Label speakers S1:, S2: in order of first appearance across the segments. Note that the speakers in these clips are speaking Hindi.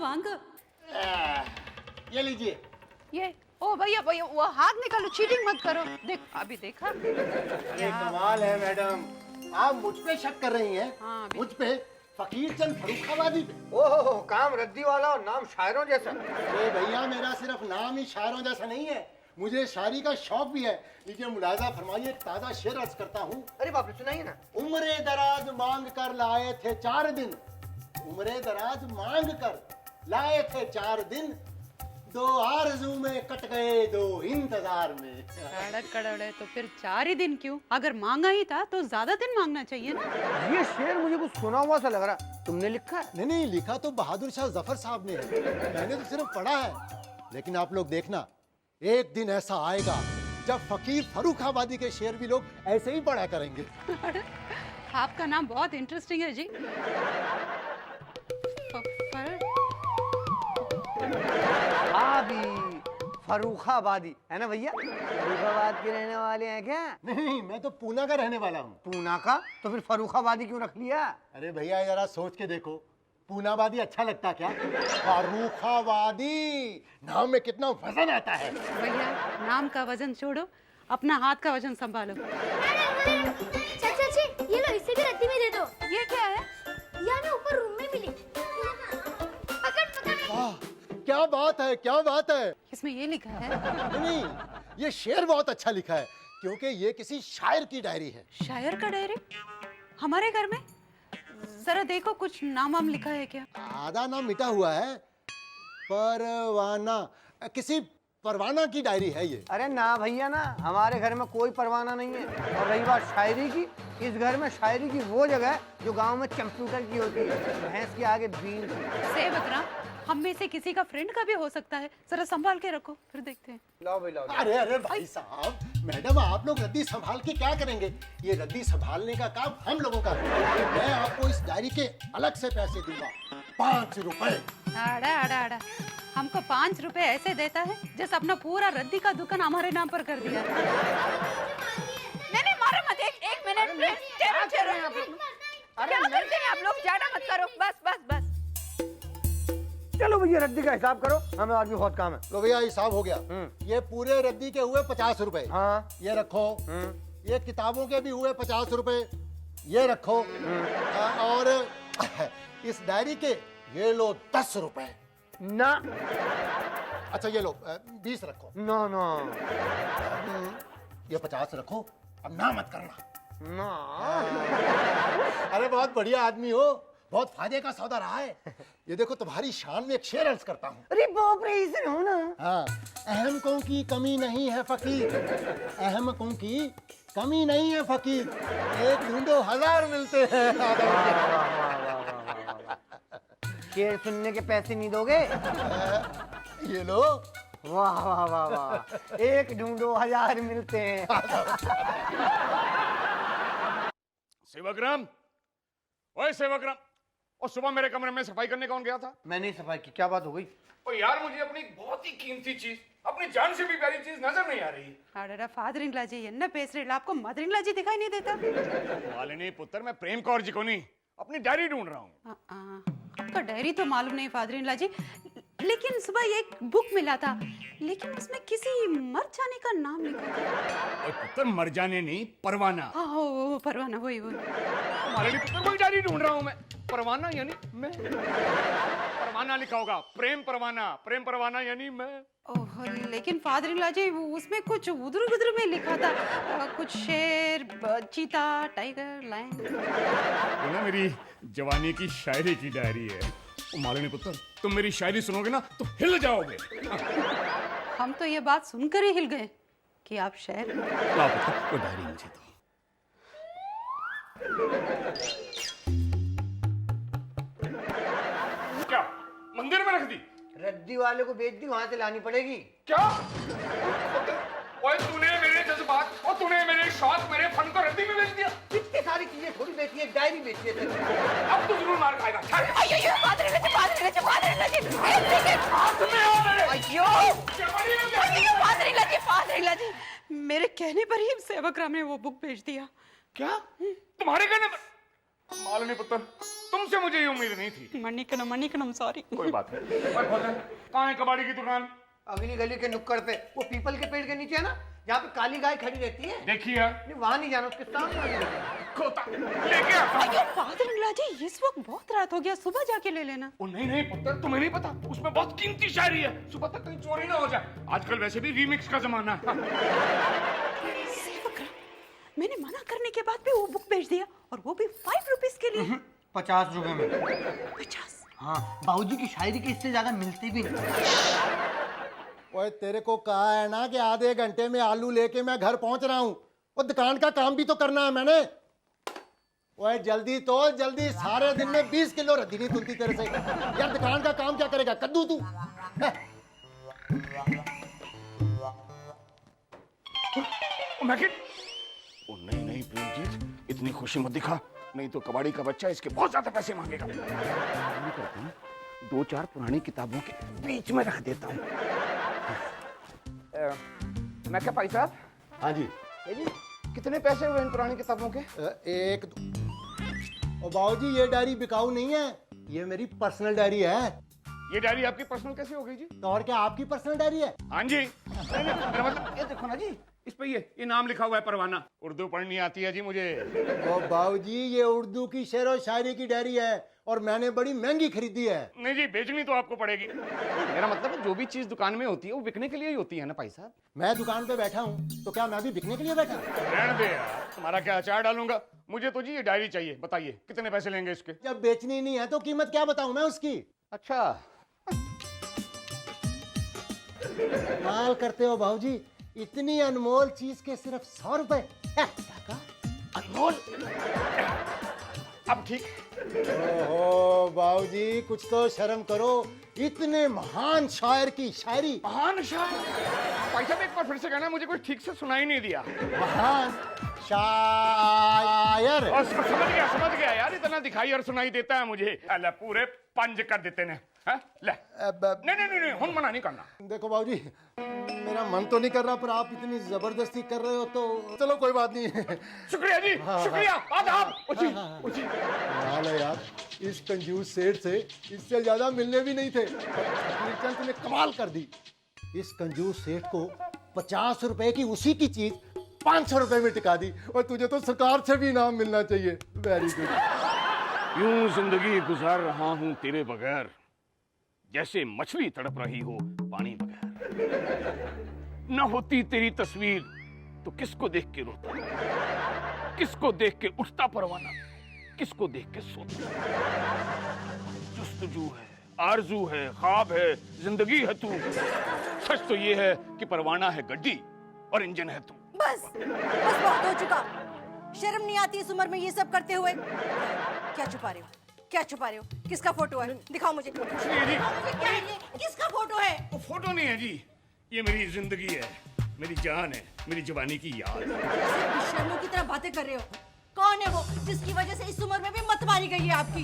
S1: मांग।
S2: ये लीजिए।
S1: ये ओ भैया भैया वो हाथ निकालो, चीटिंग मत करो। देख अभी देखा।
S2: अरे कमाल है मैडम, आप मुझ पे शक कर रही हैं?
S1: हाँ,
S2: मुझ पे? फकीर चंद फर्रुखाबादी पे?
S3: ओहो, काम रद्दी वाला और नाम शायरों जैसा।
S2: अरे भैया मेरा सिर्फ नाम ही शायरों जैसा नहीं है, मुझे शायरी का शौक भी है। लीजिए मुलाजा फरमाइए, ताजा शेर अर्ज करता हूँ।
S3: अरे बाप रे, सुनाइए ना।
S2: उम्रे दराज मांग कर लाए थे 4 दिन, उम्रे दराज मांग कर लाए थे 4 दिन, 2 आरज़ू में कट गए 2 इंतजार में।
S1: कड़क कड़क तो फिर 4 ही दिन क्यों? अगर मांगा ही था तो ज्यादा दिन मांगना चाहिए ना।
S3: ये शेर मुझे कुछ सुना हुआ सा लग रहा, तुमने लिखा है?
S2: नहीं नहीं, लिखा तो बहादुर शाह जफर साहब ने है, मैंने तो सिर्फ पढ़ा है। लेकिन आप लोग देखना, एक दिन ऐसा आएगा जब फकीर फर्रुखाबादी के शेर भी लोग ऐसे ही पढ़ा करेंगे।
S1: आपका नाम बहुत इंटरेस्टिंग है जी।
S3: फर्रुखाबादी है ना भैया? फर्रुखाबाद के रहने वाले हैं क्या?
S2: नहीं, मैं तो पूना का रहने वाला हूँ।
S3: पूना का? तो फिर फर्रुखाबादी क्यों रख लिया?
S2: अरे भैया जरा सोच के देखो, पूनाबादी अच्छा लगता क्या? फर्रुखाबादी नाम में कितना वजन आता है।
S1: भैया नाम का वजन छोड़ो, अपना हाथ का वजन संभालो।
S4: चाची ये लो, इसे भी रद्दी में दे दो।
S1: ये क्या है?
S4: ये हमें ऊपर रूम में मिली। पकड़ पकड़।
S2: वाह, क्या बात है, क्या बात है।
S1: इसमें ये लिखा है?
S2: नहीं, ये शेर बहुत अच्छा लिखा है, क्योंकि ये किसी शायर की डायरी है।
S1: शायर का डायरी हमारे घर में? जरा देखो, कुछ नाम वाम लिखा है क्या?
S2: आधा नाम मिटा हुआ है, परवाना, किसी परवाना की डायरी है ये।
S3: अरे ना भैया ना, हमारे घर में कोई परवाना नहीं है। और रही बात शायरी की, इस घर में शायरी की वो जगह है जो गांव में कंप्यूटर की होती है, भैंस के आगे बीन की।
S1: सेवक राम, हम में से किसी का फ्रेंड का भी हो सकता है, जरा संभाल के रखो, फिर देखते हैं।
S3: लाओ भाई लाओ।
S2: अरे अरे भाई साहब, मैडम आप लोग रद्दी संभाल के क्या करेंगे? ये रद्दी संभालने का काम हम लोगों का है। मैं आपको इस डायरी के अलग से पैसे दूंगा, 5 रुपए।
S1: आड़ा आड़ा आड़ा, हमको 5 रुपए ऐसे देता है जैसे अपना पूरा रद्दी का दुकान हमारे नाम पर कर दिया। नहीं नहीं मारो मत, एक मिनट प्लीज। ठहरो ठहरो, क्या करते हैं आप लोग? ज्यादा मत करो, बस बस बस।
S3: चलो भैया रद्दी का हिसाब करो, हमें और भी बहुत काम है।
S2: तो भैया हिसाब हो गया। ये पूरे रद्दी के हुए 50 रुपए।
S3: हाँ।
S2: ये रखो। ये किताबों के भी हुए 50 रुपए, ये रखो। और इस डायरी के ये लो 10 रुपए।
S3: ना।
S2: अच्छा ये लो 20 रखो।
S3: ना ना
S2: ये 50 रखो, अब ना मत करना
S3: ना।
S2: अरे बहुत बढ़िया आदमी हो, बहुत फायदे का सौदा रहा है। ये देखो तुम्हारी शान में एक शेर अर्ज करता हूँ।
S3: अरे बाप रे, इसे हो ना।
S2: हाँ, अहमकों की कमी नहीं है फकीर, अहमकों की कमी नहीं है फकीर, एक ढूंढो 1000 मिलते हैं।
S3: शेर सुनने के पैसे नहीं दोगे?
S2: ये लो।
S3: वाह वाह वाह वाह, एक ढूंढो 1000 मिलते हैं।
S5: सेवकराम, ओए सेवकराम, और सुबह मेरे कमरे में सफाई करने कौन गया था?
S3: मैंने सफाई की, क्या बात हो गई?
S5: और यार मुझे अपनी बहुत ही कीमती चीज, अपनी जान से भी प्यारी चीज नजर नहीं आ रही।
S1: अरे फादर इन लाजी என்ன பேசுறீங்க? आपको मदर इन लाजी दिखाई नहीं देता?
S5: मालिनी पुत्र, मैं प्रेम कौर जी को नहीं, अपनी डायरी ढूंढ रहा हूँ।
S1: आपका डायरी तो मालूम नहीं फादर इन लाजी, लेकिन सुबह एक बुक मिला था, लेकिन उसमें किसी मर जाने का नाम लिखा था।
S5: और पुत्र मर जाने नहीं, परवाना।
S1: हाँ वो परवाना, वही वही।
S5: मालिनी पुत्र, वही डायरी ढूंढ रहा हूँ मैं। परवाना यानी मैं, परवाना लिखा होगा, प्रेम परवाना यानी मैं।
S1: ओह, लेकिन फादर इन लाजी उसमें कुछ उधर उधर में लिखा था, कुछ शेर, चीता, टाइगर, लायन।
S5: ये ना मेरी जवानी की शायरी की डायरी है। मालिनी पुत्र, तुम मेरी शायरी सुनोगे ना तो हिल जाओगे।
S1: हम तो ये बात सुनकर ही हिल गए कि आप शायर।
S5: ला पुत्र, वो डायरी मुझे दो। क्या मंदिर में रख दी?
S3: रद्दी वाले को बेच दी, वहां से लानी पड़ेगी।
S5: क्या? ओए तूने मेरे जज्बात और तूने मेरे शौक, मेरे फन को रद्दी में बेच दिया।
S3: इतनी सारी चीजें थोड़ी बेची है, डायरी बेची है।
S5: अब तो जरूर मार खाएगा।
S1: फादर इन लाजी, फादर इन लाजी, फादर इन लाजी,
S5: हाथ में हो मेरे।
S1: अयो फादर इन लाजी, फादर इन लाजी, मेरे कहने पर ही सेवक राम ने वो बुक भेज दिया।
S5: क्या? तुम्हारे कहने पर? मालिनी पुत्र, तुम तुमसे मुझे ये उम्मीद नहीं थी।
S1: मणिकणम सॉरी।
S5: कोई बात नहीं। पर खोल दे। कहाँ है कबाड़ी की दुकान?
S3: अगली गली के नुक्कड़ पे, वो पीपल के पेड़ के नीचे है ना, जहाँ पे काली गाय खड़ी रहती है।
S5: देखिए
S3: नहीं, वहाँ नहीं जाना, उसके सामने वाली गली।
S5: खोता लेके आता हूँ।
S1: फादर इन लॉ जी, इस वक्त बहुत रात हो गया, सुबह जाके ले लेना।
S5: ओ नहीं पुत्र, तुम्हें नहीं पता, उसमें बहुत कीमती शायरी है, सुबह तक कहीं चोरी ना हो जाए। आजकल वैसे भी रीमिक्स का जमाना है।
S1: सेवक, मैंने मना करने के बाद भी वो बुक बेच दिया, और वो भी 5 रुपीस के लिए।
S3: 50 रुपए में।
S1: 50?
S3: हाँ, बाबूजी की शायरी के इससे ज्यादा मिलती भी नहीं।
S2: ओए तेरे को कहा है ना कि आधे घंटे में आलू लेके मैं घर पहुंच रहा हूँ। और दुकान का काम भी तो करना है मैंने। ओए जल्दी तो जल्दी, सारे दिन में 20 किलो रद्दी नहीं तुलती तेरे से। यार दुकान का काम क्या करेगा कद्दू तू?
S5: ओ नहीं प्रेमजीत, इतनी खुशी मत दिखा, नहीं तो कबाड़ी का बच्चा इसके बहुत ज्यादा पैसे मांगेगा। मैं करता हूँ, 2-4 पुरानी किताबों के बीच में रख देता हूँ। मैं क्या भाई साहब?
S2: हाँ जी।
S5: कितने पैसे हुए इन पुरानी किताबों के?
S2: एक दो। ओ बाबूजी ये डायरी बिकाऊ नहीं है, ये मेरी पर्सनल डायरी है।
S5: ये डायरी आपकी पर्सनल कैसे हो गई जी?
S2: तो और क्या आपकी पर्सनल डायरी है?
S5: हाँ जी। नहीं, मेरा मतलब ये देखो ना जी, इस पे ये नाम लिखा हुआ है परवाना। उर्दू पढ़नी आती है जी मुझे।
S2: ओ बाबूजी ये उर्दू की शेर और शायरी की डायरी है, और मैंने बड़ी महंगी खरीदी है।
S5: नहीं जी, बेचनी तो आपको पड़ेगी। मेरा मतलब है जो भी चीज दुकान में होती है वो बिकने के लिए ही होती है ना भाई साहब।
S2: मैं दुकान पे बैठा हूँ तो क्या मैं भी बिकने के लिए बैठा?
S5: रहने दे यार, तुम्हारा क्या अचार डालूंगा। मुझे तो जी ये डायरी चाहिए, बताइए कितने पैसे लेंगे इसके?
S2: जब बेचनी नहीं है तो कीमत क्या बताऊं मैं उसकी?
S5: अच्छा,
S2: माल करते हो बाबूजी, इतनी अनमोल चीज के सिर्फ 100 रुपए।
S5: अनमोल। अब ठीक।
S2: ओहो बाबूजी कुछ तो शर्म करो, इतने महान शायर की शायरी।
S5: महान शायर? भाई साहब एक बार फिर से कहना, मुझे कुछ ठीक से सुनाई नहीं दिया।
S2: महान शायर।
S5: और समझ गया यार, इतना दिखाई और सुनाई देता है मुझे। अल्लाह पूरे 5 कर देते ने। ले। नहीं, हुन मना नहीं करना।
S2: देखो बाबूजी, मेरा मन तो नहीं कर रहा, पर आप इतनी जबरदस्ती कर रहे हो तो चलो कोई बात नहीं।
S5: शुक्रिया जी, शुक्रिया। आदाब।
S2: हाल है यार, इस कंजूस सेठ से इससे ज्यादा मिलने भी नहीं थे। मीरचंद तूने कमाल कर दी। इस कंजूस सेठ को 50 रुपए की उसी की चीज 500 रुपए में टिका दी, और तुझे तो सरकार से भी इनाम मिलना चाहिए। Very good.
S5: यूं जिंदगी गुजार रहा हूं तेरे बगैर, जैसे मछली तड़प रही हो पानी बगैर। न होती तेरी तस्वीर तो किसको देख के रोता, किसको देख के उठता परवाना, किसको देख के सोता। जुस्तजू है, आरजू है, ख्वाब है, जिंदगी है तू। सच तो ये है कि परवाना है गड्डी और इंजन है तू।
S4: बस बहुत हो चुका। शर्म नहीं आती इस उम्र में ये सब करते हुए? क्या छुपा रहे हो? क्या छुपा रहे हो? किसका फोटो है? दिखाओ मुझे।
S5: जी।
S4: क्या है ये? किसका फोटो है?
S5: वो फोटो नहीं है जी, ये मेरी जिंदगी है, मेरी जान है, मेरी जवानी की याद।
S4: शर्मों की तरह बातें कर रहे हो। कौन है वो जिसकी वजह से इस उम्र में भी मत मारी गई है आपकी?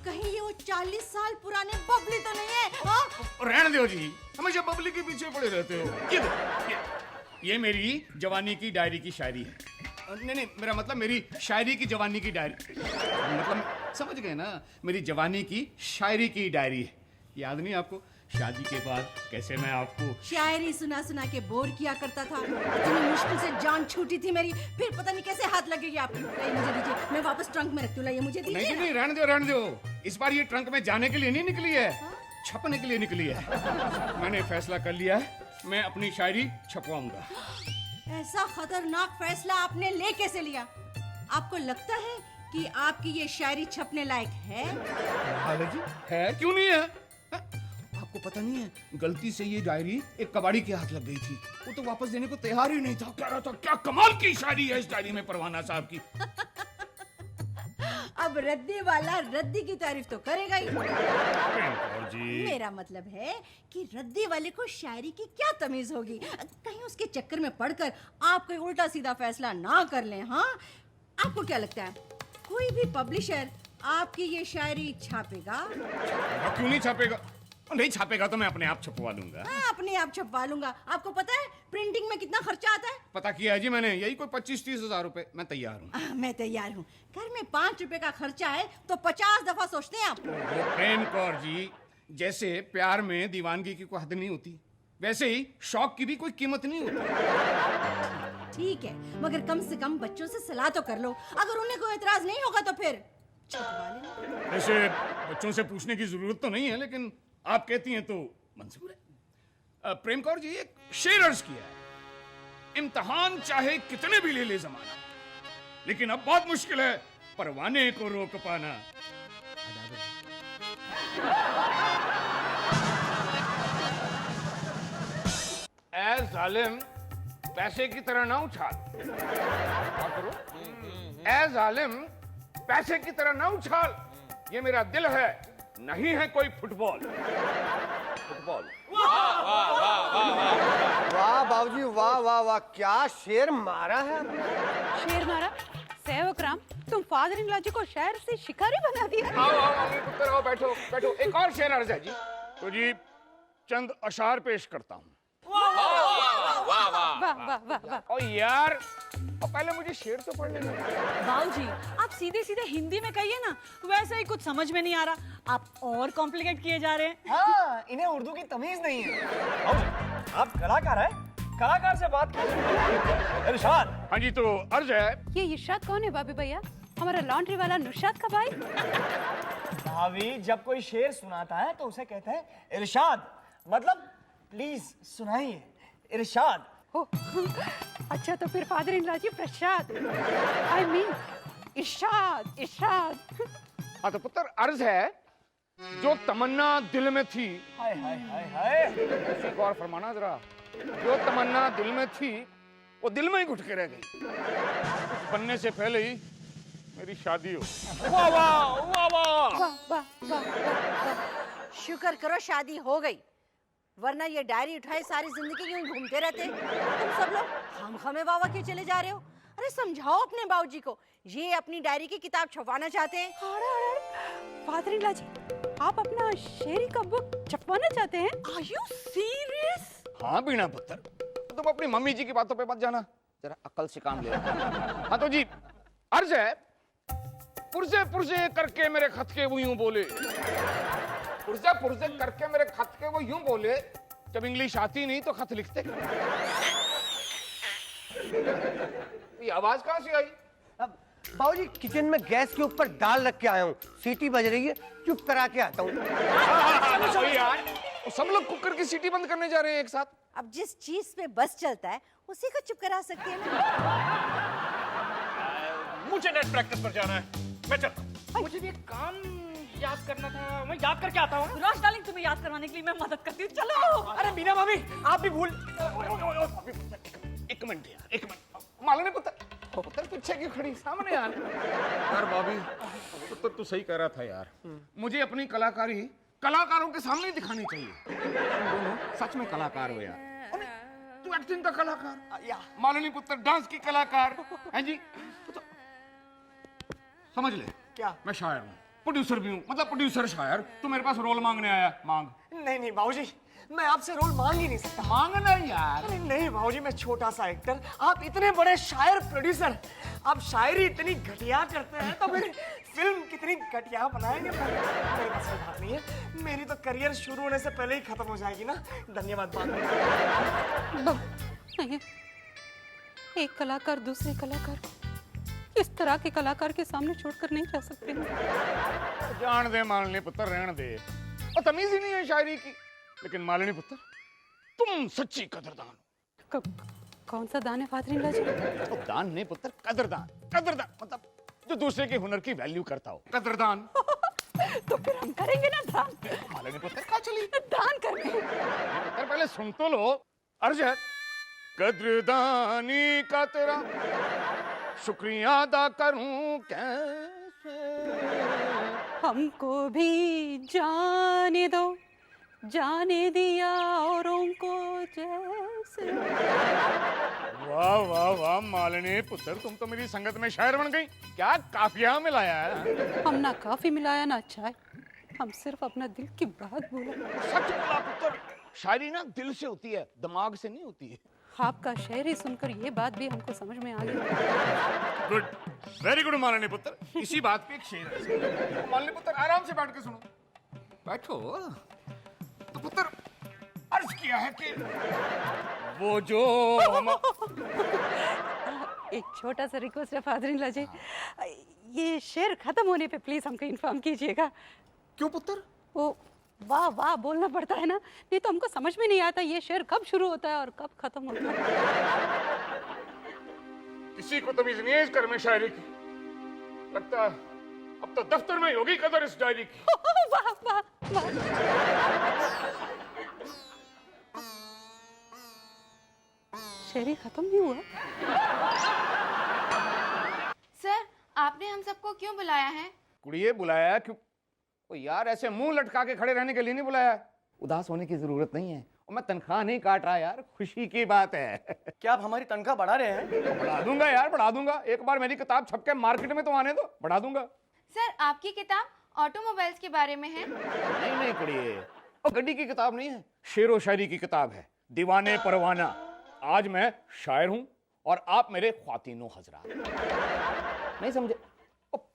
S4: कहीं ये वो 40 साल पुराने बबली तो नहीं है? हाँ?
S5: रहने दो जी, हमेशा बबली के पीछे पड़े रहते हो। ये मेरी जवानी की डायरी की शायरी है। नहीं, मेरा मतलब मेरी शायरी की जवानी की डायरी, मतलब समझ गए ना, मेरी जवानी की शायरी की डायरी है। याद नहीं आपको, शादी के बाद कैसे मैं आपको
S4: शायरी सुना सुना के बोर किया करता था। इतनी मुश्किल से जान छूटी थी मेरी, फिर पता नहीं कैसे हाथ लगेगी आपकी। मुझे दीजिए, मैं वापस ट्रंक में रखती हूँ। लाइए मुझे दीजिए।
S5: नहीं, रहने दो। इस बार ये ट्रंक में जाने के लिए नहीं निकली है, छपने के लिए निकली है। मैंने फैसला कर लिया है, मैं अपनी शायरी छपवाऊंगा।
S4: ऐसा खतरनाक फैसला आपने ले कैसे लिया? आपको लगता है कि आपकी ये शायरी छपने लायक है?
S5: जी है, क्यों नहीं है? आपको पता नहीं है, गलती से ये डायरी एक कबाड़ी के हाथ लग गई थी। वो तो वापस देने को तैयार ही नहीं था। कह रहा था क्या कमाल की शायरी है इस डायरी में परवाना साहब की।
S4: अब रद्दी वाला रद्दी की तारीफ तो करेगा ही।
S5: जी।
S4: मेरा मतलब है कि रद्दी वाले को शायरी की क्या तमीज होगी? कहीं उसके चक्कर में पड़कर आप कोई उल्टा सीधा फैसला ना कर लें। हाँ, आपको क्या लगता है कोई भी पब्लिशर आपकी ये शायरी छापेगा?
S5: क्यों नहीं छापेगा? और नहीं छापेगा तो मैं अपने आप छपवा लूंगा।
S4: हाँ, अपने आप छपवा लूंगा। आपको पता है प्रिंटिंग में कितना खर्चा आता है?
S5: पता किया है जी मैंने, यही कोई 25-30 हजार रुपए। मैं तैयार हूँ।
S4: मैं तैयार हूँ। घर में 5 रुपए का खर्चा है तो 50 दफा सोचते हैं आप।
S5: प्रेम कौर जी, जैसे प्यार में दीवानगी की कोई हद नहीं होती, वैसे ही शौक की भी कोई कीमत नहीं होती।
S4: ठीक है, मगर कम से कम बच्चों से सलाह तो कर लो। अगर उन्हें कोई एतराज नहीं होगा तो फिर छपवा लेना।
S5: वैसे बच्चों से पूछने की जरूरत तो नहीं है, लेकिन आप कहती हैं तो मंजूर है। प्रेम कौर जी, एक शेर अर्ज किया है, इम्तिहान चाहे कितने भी ले ले जमाना, लेकिन अब बहुत मुश्किल है परवाने को रोक पाना। ऐ जालिम, पैसे की तरह ना उछाल। ऐ जालिम, पैसे की तरह ना उछाल, ये मेरा दिल है, नहीं है कोई फुटबॉल। फुटबॉल।
S3: वाह बाबूजी, वाह वाह वाह, क्या शेर मारा है आपने।
S1: शेर मारा? सेवक राम, तुम फादर इन लॉ जी को शहर से शिकारी बना दिया।
S5: आओ आओ मम्मी पुत्र, आओ बैठो बैठो। एक और शेर अर्ज है जी। तो जी चंद अशार पेश करता हूँ।
S1: वाह वाह वाह वाह।
S5: ओ यार, अब पहले मुझे शेर तो पढ़ने दो।
S6: बाबूजी, आप सीधे सीधे हिंदी में कहिए ना, वैसे ही कुछ समझ में नहीं आ रहा। आप और कॉम्प्लिकेट किए जा रहे हैं।
S7: हाँ, इन्हें उर्दू की तमीज नहीं है। आप कलाकार हैं, कलाकार से बात कीजिए। इरशाद।
S5: हाँ जी, तो अर्ज है।
S1: ये इरशाद कौन है बाबी भैया? हमारा लॉन्ड्री वाला नुशाद का भाई?
S7: भाभी, जब कोई शेर सुनाता है तो उसे कहते हैं इरशाद, मतलब प्लीज सुनाइए। इरशाद।
S1: ओह, अच्छा तो फिर father in law ji Prasad, I mean इरशाद इरशाद।
S5: हाँ तो पुत्र, अर्ज है, जो तमन्ना दिल में थी।
S7: हाय हाय हाय हाय।
S5: उसी को और फरमाना जरा। जो तमन्ना दिल में थी वो दिल में ही घुट के रह गई। कुछ बनने से पहले ही मेरी शादी हो। वाह वाह वाह वाह।
S1: वाह वाह वाह।
S4: शुक्र करो शादी हो गई, वरना ये डायरी उठाए सारी जिंदगी यूं घूमते रहते। तुम सब लोग खामखामे बाबा के चले जा रहे हो। अरे समझाओ अपने बाबूजी को, ये अपनी डायरी की किताब छपवाना चाहते हैं।
S1: फादर इन लॉ जी, आप अपना शेरी का बुक छपवाना चाहते हैं?
S4: Are you serious?
S5: हाँ बीना पुत्र, तुम अपनी मम्मी जी की बातों पे मत जाना, जरा अकल से काम ले। हाँ तो जी अर्ज है, पुरजे पुरजे करके मेरे खत के वो यूं बोले। पुरजे पुरजे करके मेरे खत के वो यूं बोले, जब इंग्लिश आती नहीं तो खत लिखते। ये आवाज कहाँ से आई?
S3: बाबूजी, किचन में गैस के ऊपर दाल रख के आया हूँ, सीटी बज रही है, चुप करा के आता हूँ।
S5: यार, सब लोग कुकर की सीटी बंद करने जा रहे हैं एक साथ।
S4: अब जिस चीज पे बस चलता है उसी को चुप करा सकते हैं ना।
S7: मुझे नेट प्रैक्टिस पर जाना है, मैं चलता हूँ। मुझे भी एक काम याद करना था, मैं याद करके आता हूँ।
S6: राज डार्लिंग, तुम्हें याद करवाने के लिए मैं मदद करती हूँ। चलो।
S7: अरे बीना भाभी, आप भी भूल।
S5: एक मिनट यार, एक मिनट। मालूम है पुत्र, पुत्र पीछे क्यों खड़ी, सामने यार। यार भाभी, पुत्र तू सही कह रहा था यार। मुझे अपनी कलाकारी कलाकारों के सामने ही दिखानी चाहिए। तुम दोनों सच में कलाकार हो यार। तू एक्टिंग का कलाकार, मालूम पुत्र डांस की कलाकार है जी। तो समझ ले,
S7: क्या?
S5: मैं शायर हूँ, प्रोड्यूसर भी हूँ, मतलब प्रोड्यूसर शायर। तू मेरे पास रोल मांगने आया, मांग।
S7: नहीं नहीं बाबूजी, मैं आपसे रोल मांग ही नहीं सकता।
S5: मांगना यार।
S7: अरे नहीं बाबूजी, मैं छोटा सा एक्टर, आप इतने बड़े शायर प्रोड्यूसर, आप शायरी इतनी घटिया करते हैं तो फिर फिल्म कितनी घटिया बनाएंगे। मेरे पास ये बात नहीं है, मेरी तो करियर शुरू होने से पहले ही खत्म हो जाएगी ना। धन्यवाद। बात
S1: नहीं, एक कलाकार दूसरे कलाकार को इस तरह के कलाकार के सामने छोड़कर नहीं जा सकते।
S5: जान दे मालनी पुत्र, रहने दे। और तमीज ही नहीं है शायरी की। लेकिन मालिनी पुत्र, तुम सच्ची कदरदान हो।
S1: कौन सा दान है फादर इन लॉ जी?
S5: तो दान नहीं पुत्र, कदरदान। कदरदान मतलब जो दूसरे के हुनर की वैल्यू करता हो, कदरदान।
S1: तो फिर हम करेंगे ना दान।
S5: मालिनी पुत्र कहाँ चली?
S1: दान करने।
S5: पुत्र पहले सुन तो लो। अर्ज है, कदरदानी का तेरा शुक्रिया अदा करूं कैसे।
S1: हमको भी जाने दो, जाने दिया औरों को जैसे।
S5: वाह वाह वाह मालिनी पुत्र, तुम तो मेरी संगत में शायर बन गई। क्या काफिया मिलाया है।
S1: हम ना काफी मिलाया ना चाय, हम सिर्फ अपना दिल की बात बोला।
S5: सच बोला पुत्र, शायरी ना दिल से होती है, दिमाग से नहीं होती है।
S1: आपका शेर ही सुनकर ये बात भी हमको समझ में आ गई।
S5: गुड, वेरी गुड माननीय पुत्र। इसी बात पे एक शेर है। तो माननीय पुत्र आराम से बैठ के सुनो। बैठो। तो पुत्र अर्ज किया है कि वो जो हम
S1: एक छोटा सा रिक्वेस्ट है फादर-इन-लॉ जी, ये शेर खत्म होने पे प्लीज हमको इन्फॉर्म कीजिएगा।
S5: क्यों पुत्र?
S1: वो वाह वाह बोलना पड़ता है ना, नहीं तो हमको समझ में नहीं आता ये शेर कब शुरू होता है और कब खत्म होता है।
S5: किसी को तमीज नहीं है इस घर में शायरी की। लगता है अब तो दफ्तर में ही होगी कदर इस डायरी की।
S1: वाह वाह वाह। शेर ही खत्म नहीं हुआ।
S8: सर, आपने हम सबको क्यों बुलाया है?
S5: कुड़िए बुलाया क्यों? ओ यार, ऐसे मुंह लटका के खड़े रहने के लिए नहीं बुलाया। उदास होने की जरूरत नहीं है, और मैं तनख्वाह नहीं काट रहा यार, खुशी की बात है।
S7: क्या आप हमारी तनख्वाह बढ़ा रहे हैं?
S5: तो बढ़ा दूंगा यार, बढ़ा दूंगा। एक बार मेरी किताब छप के मार्केट में तो आने दो, बढ़ा दूंगा।
S8: सर, आपकी किताब ऑटोमोबाइल्स के बारे में है?
S5: नहीं नहीं कुड़िए, और गड्डी की किताब नहीं है, शेरो शायरी की किताब है। दीवाने परवाना। आज मैं शायर हूं और आप मेरे ख्वातीनो हजरात। नहीं समझे?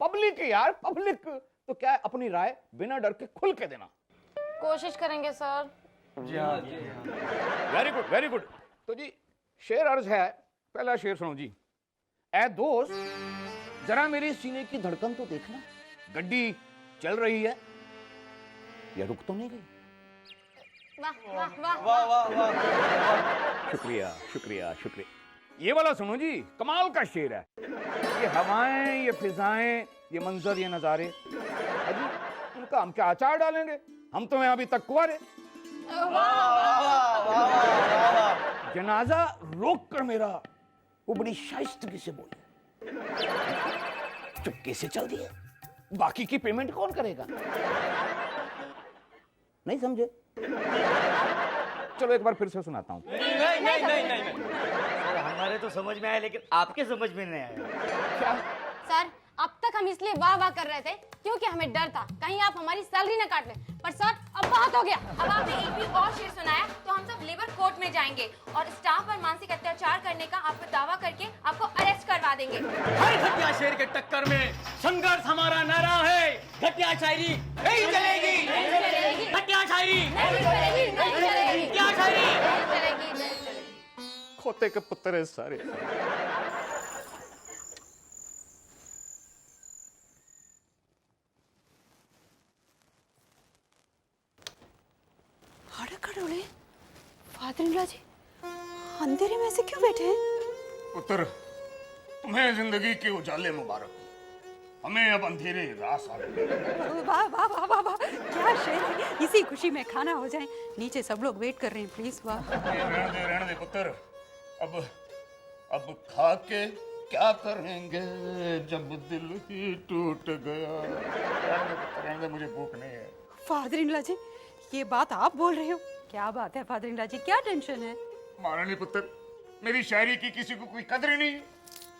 S5: पब्लिक यार, पब्लिक तो क्या है, अपनी राय बिना डर के खुल के देना।
S8: कोशिश करेंगे सर।
S7: जी हाँ।
S5: Very good, very good. तो जी शेर अर्ज है, पहला शेर सुनो जी। ऐ दोस्त, जरा मेरे सीने की धड़कन तो देखना, गड्डी चल रही है या रुक तो नहीं गई?
S8: वाह वाह वाह
S7: वाह वाह वाह।
S5: शुक्रिया शुक्रिया शुक्रिया। ये वाला सुनो जी, कमाल का शेर है। ये हवाएं, ये फिजाएं, ये मंजर, ये नजारे, अजी इनका हम क्या अचार डालेंगे? हम तो हैं अभी तक कुंवारे। जनाजा रोक कर मेरा वो बड़ी शाइस्तगी से बोले, चुपके से चल दिए, बाकी की पेमेंट कौन करेगा? नहीं समझे? चलो एक बार फिर से सुनाता हूँ।
S7: नहीं। सर, हमारे तो समझ में आया, लेकिन आपके समझ में नहीं आया।
S5: क्या?
S8: सर, अब तक हम इसलिए वाह वाह कर रहे थे क्योंकि हमें डर था कहीं आप हमारी सैलरी न काट लें। पर सर, अब बहुत हो गया। अब आपने एक भी और शेर सुनाया तो हम सब लेबर कोर्ट में जाएंगे और स्टाफ पर मानसिक अत्याचार करने का आप पर दावा करके आपको अरेस्ट करवा देंगे।
S7: हर घटिया शेर के टक्कर में संघर्ष हमारा नारा है। घटिया शायरी नहीं चलेगी। घटिया शायरी
S8: नहीं चलेगी, नहीं चलेगी,
S7: क्या शायरी?
S8: नहीं चलेगी, नहीं चलेगी।
S5: खोते के पुत्र है सारे।
S1: खड़े फादर-इन-लॉ जी अंधेरे में ऐसे क्यों बैठे हैं?
S5: पुत्र, तुम्हें जिंदगी के उजाले मुबारक हो। हमें अब अंधेरे रास आ गए।
S1: वाह वाह वाह वाह वाह, क्या शेर है। इसी खुशी में खाना हो जाए, नीचे सब लोग वेट कर रहे हैं प्लीज। वाह,
S5: रहने दे पुत्र। अब खा के क्या करेंगे जब दिल ही टूट गया। रहने दे, मुझे भूख नहीं है।
S1: फादर-इन-लॉ जी ये बात आप बोल रहे हो? क्या बात है फादर-इन-लॉ जी, क्या टेंशन है?
S5: महारानी पुत्र, मेरी शायरी की किसी को कोई कदर ही नहीं है।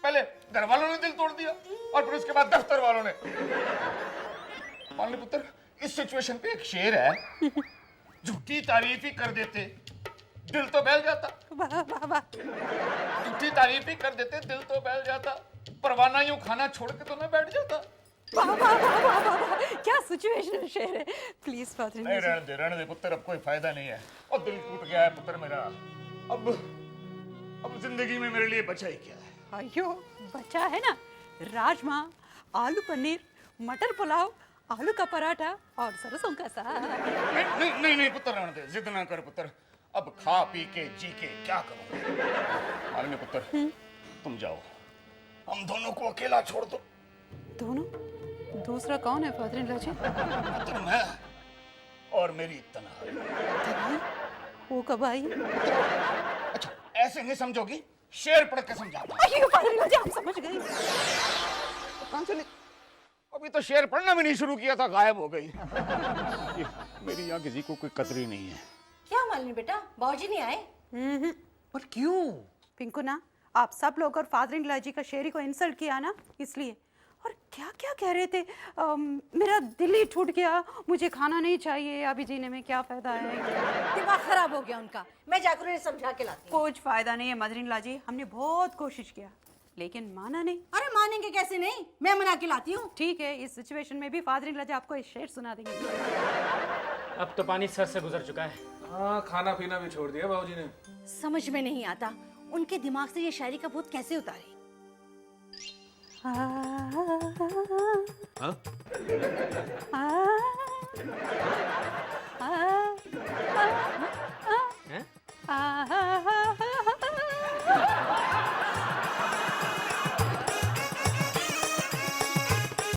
S5: पहले घर वालों ने दिल तोड़ दिया और फिर उसके बाद दफ्तर वालों ने। महारानी पुत्र, इस सिचुएशन पे एक शेर है, झूठी तारीफ ही कर देते दिल तो बहल जाता।
S1: वाह वाह वाह,
S5: झूठी तारीफ ही कर देते दिल तो बहल जाता, परवाना यूं खाना छोड़ के तो मैं बैठ जाता।
S1: वाह वाह वाह वाह वाह वाह, क्या सिचुएशनल शेर है। प्लीज
S5: नहीं,
S1: फादर-इन-लॉ जी।
S5: रहने दे पुत्र, अब कोई फायदा नहीं है। और दिल टूट गया है पुत्र मेरा। अब जिंदगी में मेरे लिए बचा ही क्या है?
S1: अयो बचा है ना, राजमा, आलू पनीर, मटर पुलाव, आलू का पराठा और सरसों का साग।
S5: नहीं पुत्र, रहने दे, जिद ना कर पुत्र। अब खा पी के जी के क्या करूं? मालूम है पुत्र, तुम जाओ, हम दोनों को अकेला छोड़ दो।
S1: दोनों? दूसरा कौन है फादर-इन-लॉ जी?
S5: पुत्र, मैं और मेरी तन्हाई।
S1: वो कब आई?
S5: अच्छा, ऐसे नहीं समझोगी, शेर पढ़ के समझाता हूं।
S1: अयो फादर-इन-लॉ जी, हम समझ गए।
S5: कहां चली? अभी तो शेर पढ़ना भी नहीं शुरू किया था, गायब हो गई। मेरी यहाँ किसी को कोई कदर ही नहीं है।
S4: क्या मालूम बेटा, बाबूजी नहीं आए?
S7: पर क्यों?
S1: पिंकू ना, आप सब लोग और फादर-इन-लॉ जी का शेरी को इंसल्ट किया ना, इसलिए। और क्या क्या कह रहे थे? मेरा दिल ही टूट गया, मुझे खाना नहीं चाहिए, अभी जीने में क्या फायदा है।
S4: दिमाग खराब हो गया उनका। मैं जाकर उन्हें समझा के लाती हूँ।
S1: कुछ फायदा नहीं है मदर इन लॉ जी, हमने बहुत कोशिश किया लेकिन माना नहीं।
S4: अरे मानेंगे कैसे नहीं, मैं मना के लाती हूँ।
S1: ठीक है, इस सिचुएशन में भी फादर इन लॉ जी आपको एक शेर सुना देंगे।
S9: अब तो पानी सर से गुजर चुका है।
S10: हाँ, खाना पीना भी छोड़ दिया बाबूजी ने।
S4: समझ में नहीं आता उनके दिमाग से ये शायरी का भूत कैसे उतारे।
S10: हाँ?